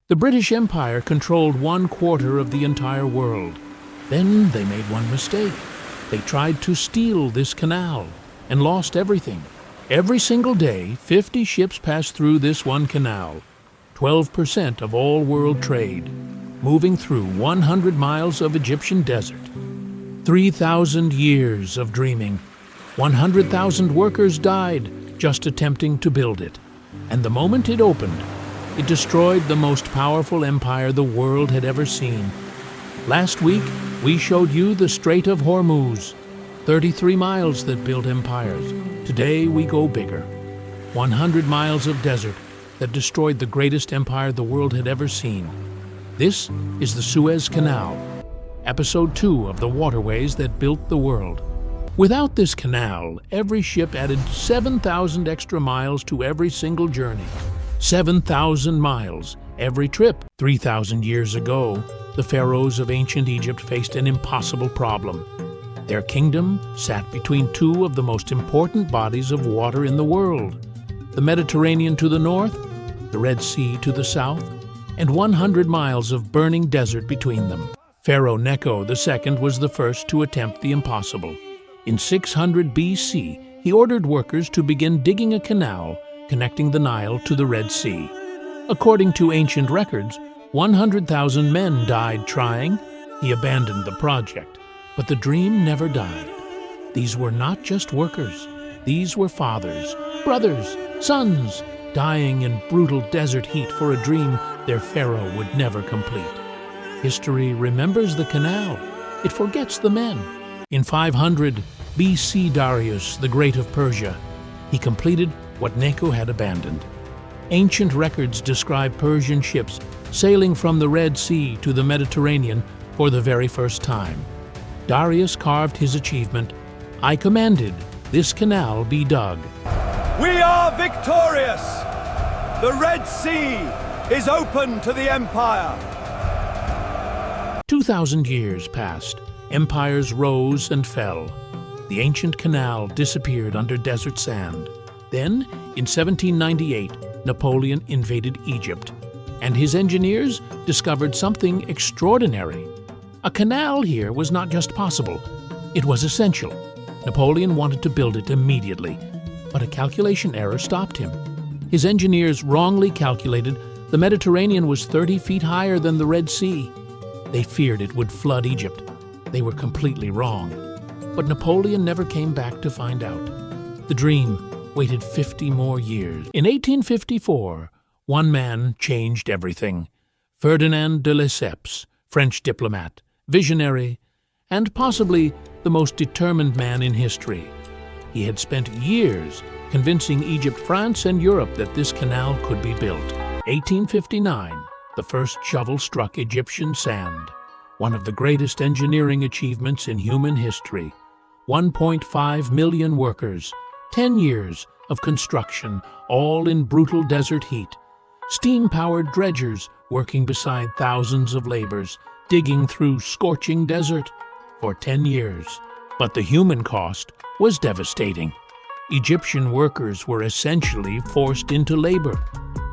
The British Empire controlled 1/4 of the entire world. Then they made one mistake. They tried to steal this canal and lost everything. Every single day, 50 ships passed through this one canal, 12% of all world trade, moving through 100 miles of Egyptian desert. 3,000 years of dreaming. 100,000 workers died just attempting to build it. And the moment it opened, it destroyed the most powerful empire the world had ever seen. Last week, we showed you the Strait of Hormuz, 33 miles that built empires. Today, we go bigger. 100 miles of desert that destroyed the greatest empire the world had ever seen. This is the Suez Canal, episode 2 of the waterways that built the world. Without this canal, every ship added 7,000 extra miles to every single journey. 7,000 miles every trip. 3,000 years ago, the pharaohs of ancient Egypt faced an impossible problem. Their kingdom sat between two of the most important bodies of water in the world, the Mediterranean to the north, the Red Sea to the south, and 100 miles of burning desert between them. Pharaoh Necho II was the first to attempt the impossible. In 600 BC, he ordered workers to begin digging a canal connecting the Nile to the Red Sea. According to ancient records, 100,000 men died trying. He abandoned the project, but the dream never died. These were not just workers. These were fathers, brothers, sons, dying in brutal desert heat for a dream their pharaoh would never complete. History remembers the canal. It forgets the men. In 500 BC, Darius, the Great of Persia, he completed what Necho had abandoned. Ancient records describe Persian ships sailing from the Red Sea to the Mediterranean for the very first time. Darius carved his achievement, "I commanded this canal be dug." We are victorious! The Red Sea is open to the empire! 2,000 years passed. Empires rose and fell. The ancient canal disappeared under desert sand. Then, in 1798, Napoleon invaded Egypt, and his engineers discovered something extraordinary. A canal here was not just possible, it was essential. Napoleon wanted to build it immediately, but a calculation error stopped him. His engineers wrongly calculated the Mediterranean was 30 feet higher than the Red Sea. They feared it would flood Egypt. They were completely wrong. But Napoleon never came back to find out. The dream waited 50 more years. In 1854, one man changed everything. Ferdinand de Lesseps, French diplomat, visionary, and possibly the most determined man in history. He had spent years convincing Egypt, France, and Europe that this canal could be built. 1859, the first shovel struck Egyptian sand, one of the greatest engineering achievements in human history. 1.5 million workers, 10 years of construction, all in brutal desert heat. Steam-powered dredgers working beside thousands of laborers, digging through scorching desert for 10 years. But the human cost was devastating. Egyptian workers were essentially forced into labor.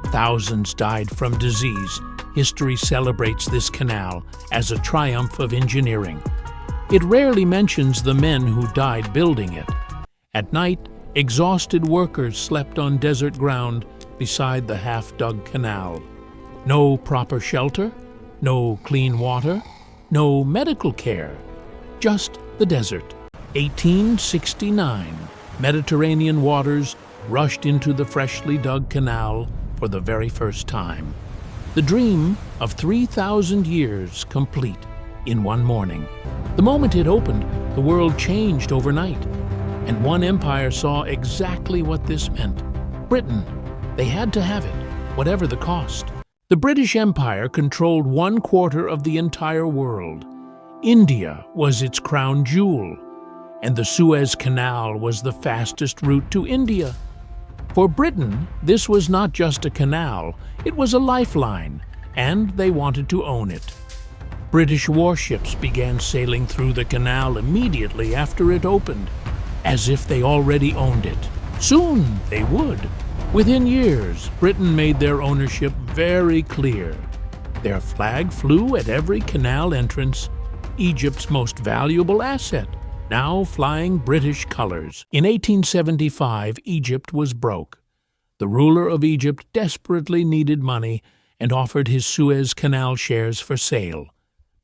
Thousands died from disease. History celebrates this canal as a triumph of engineering. It rarely mentions the men who died building it. At night, exhausted workers slept on desert ground beside the half-dug canal. No proper shelter, no clean water, no medical care, just the desert. 1869, Mediterranean waters rushed into the freshly dug canal for the very first time. The dream of 3,000 years complete in one morning. The moment it opened, the world changed overnight, and one empire saw exactly what this meant. Britain. They had to have it, whatever the cost. The British Empire controlled 1/4 of the entire world. India was its crown jewel, and the Suez Canal was the fastest route to India. For Britain, this was not just a canal, it was a lifeline, and they wanted to own it. British warships began sailing through the canal immediately after it opened, as if they already owned it. Soon they would. Within years, Britain made their ownership very clear. Their flag flew at every canal entrance, Egypt's most valuable asset, now flying British colors. In 1875, Egypt was broke. The ruler of Egypt desperately needed money and offered his Suez Canal shares for sale.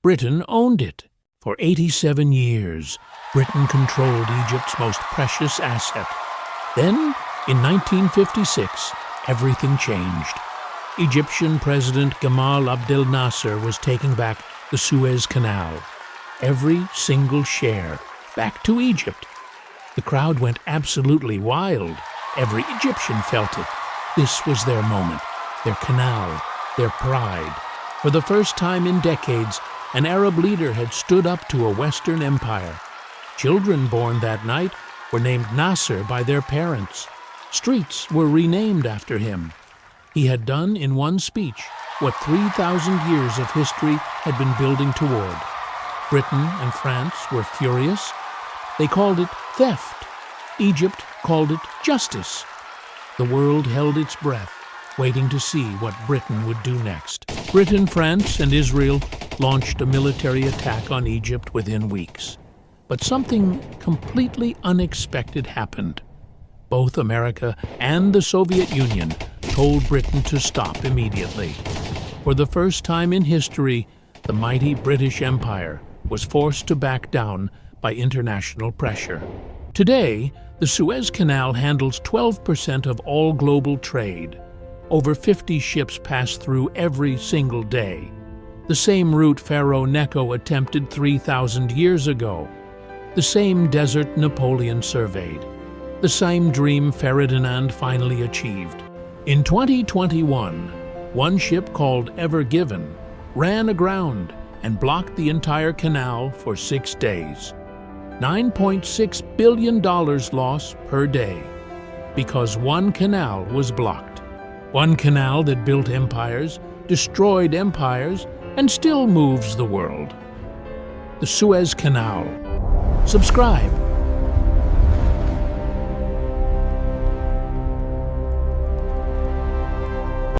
Britain owned it. For 87 years, Britain controlled Egypt's most precious asset. Then, in 1956, everything changed. Egyptian President Jamal Abdul Naser was taking back the Suez Canal. Every single share back to Egypt. The crowd went absolutely wild. Every Egyptian felt it. This was their moment, their canal, their pride. For the first time in decades, an Arab leader had stood up to a Western empire. Children born that night were named Naser by their parents. Streets were renamed after him. He had done in one speech what 3,000 years of history had been building toward. Britain and France were furious. They called it theft. Egypt called it justice. The world held its breath, waiting to see what Britain would do next. Britain, France, and Israel launched a military attack on Egypt within weeks. But something completely unexpected happened. Both America and the Soviet Union told Britain to stop immediately. For the first time in history, the mighty British Empire was forced to back down by international pressure. Today, the Suez Canal handles 12% of all global trade. Over 50 ships pass through every single day. The same route Pharaoh Necho attempted 3,000 years ago. The same desert Napoleon surveyed. The same dream Ferdinand finally achieved. In 2021, one ship called Evergreen ran aground and blocked the entire canal for 6 days. $9.6 billion loss per day because one canal was blocked. One canal that built empires, destroyed empires, and still moves the world. The Suez Canal. Subscribe